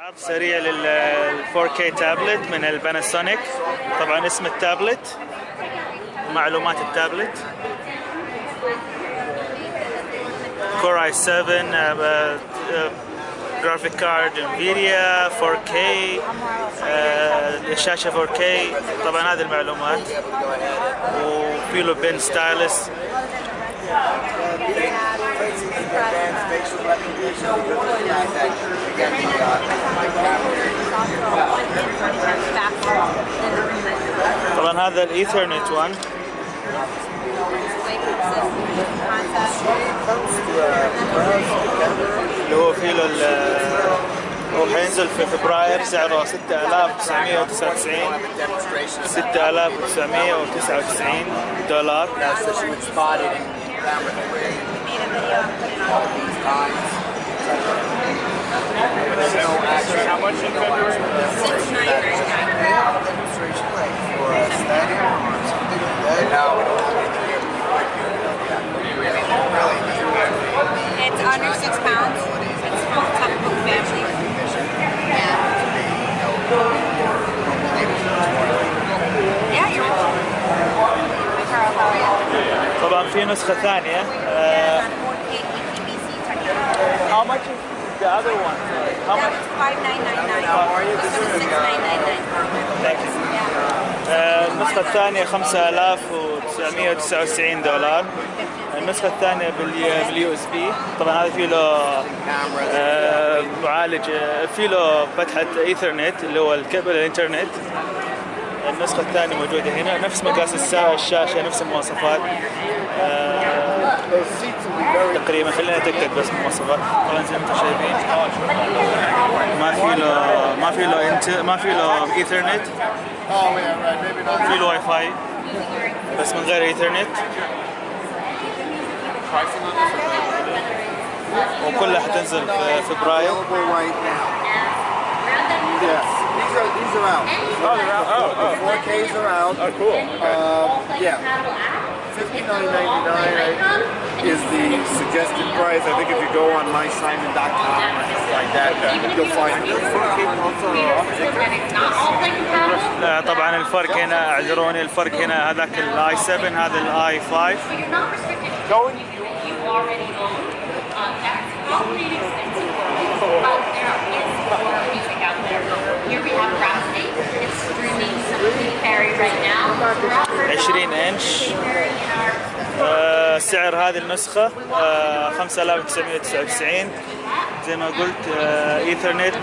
عرض سريع لل 4K تابلت من الباناسونيك. طبعا اسم التابلت ومعلومات التابلت: كور i7 جرافيك كارد انفيديا 4K الشاشة 4K. طبعا هذه المعلومات، وفي له بن ستايلس. طبعا هذا الايثرنت 1 اللي هو فيه له هو حينزل في فبراير، سعره 6999 $6999. It's under 6 pounds. It's from Tupperware family. Yeah, you're welcome. Hi Carl, how are you? طبعا في نسخة ثانية. How much is the other one? How much? $5999. This one is $6999. Thank you. النسخة الثانية $5999. النسخة الثانية باليو اس بي. طبعا هذا فيه له معالج، فيه له فتحة ايثرنت اللي هو الكابل الانترنت. النسخة الثانية موجودة هنا، نفس مقاس الشاشة، نفس المواصفات تقريبا. خلينا نتأكد بس من المواصفات. طبعا زي ما انتم شايفين ما في له ايثرنت، في له واي فاي بس من غير ايثرنت، وكلها حتنزل في فبراير. These are out. Oh, they're out. Oh, the 4Ks are out. Oh, cool. Yeah. $59.99 is the suggested price. I think if you go on mysimon.com or anything like that, you'll find it. لا طبعا الفرق هنا، اعذروني، الفرق هنا هذاك الاي 7 هذا الاي 5. Here we have Rhapsody. It's streaming something fairy right now. 20 انش. سعر هذه النسخة 5999. زي ما قلت ايثرنت،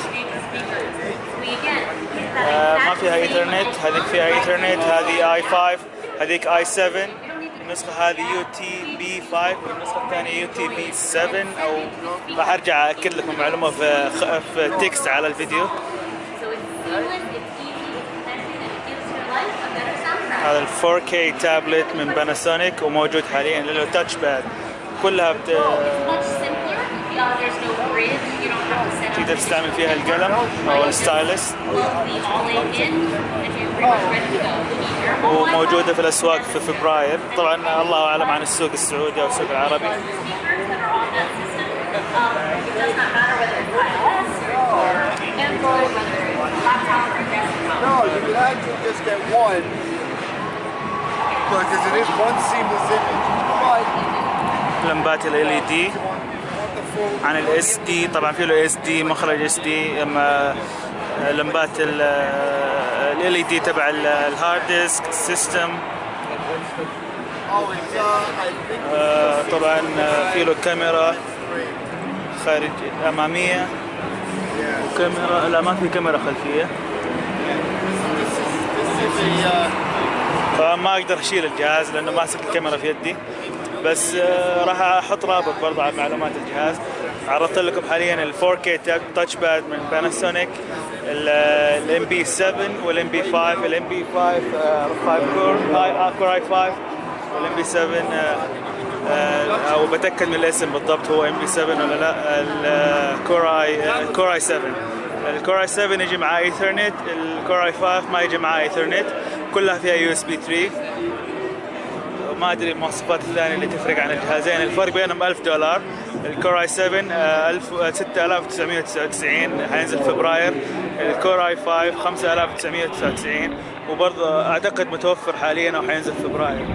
ما فيها ايثرنت، هذيك فيها ايثرنت، هذه اي 5، هذيك اي 7. النسخة هذه يو تي بي 5 والنسخة الثانية يو تي بي 7. او راح ارجع اكد لكم معلومة في تكست على الفيديو. هذا ال 4K تابلت من باناسونيك وموجود حاليا، له تاتش باد. كلها تقدر تستعمل فيها القلم او الستايلس، وموجودة في الاسواق في فبراير. طبعا الله اعلم عن السوق السعودي او السوق العربي. No, you can actually just get one because it is one seamless image. لمبات ال LED عن ال SD. طبعا في له SD، مخرج SD. اما لمبات ال LED تبع الهارد ديسك السيستم. طبعا في له كاميرا خارج اماميه وكاميرا، لا ما في كاميرا خلفيه، فما اقدر اشيل الجهاز لانه ماسك الكاميرا في يدي. بس راح احط رابط برضه على معلومات الجهاز. عرضت لكم حاليا ال 4K تاتش باد من باناسونيك، الام بي 7 والام بي 5. الام بي 5 كور اي 5 والام بي 7 او بتاكد من الاسم بالضبط هو ام بي 7 ولا لا. الكور اي 7 الكور اي 7 يجي معاه ايثرنت، الكور اي 5 ما يجي معاه ايثرنت، كلها فيها يو اس بي 3. ما ادري المواصفات الثانيه اللي تفرق عن الجهازين. الفرق بينهم $1000. الكور اي 7 6999 حينزل فبراير. الكور اي 5 5999 وبرضه اعتقد متوفر حاليا او حينزل فبراير.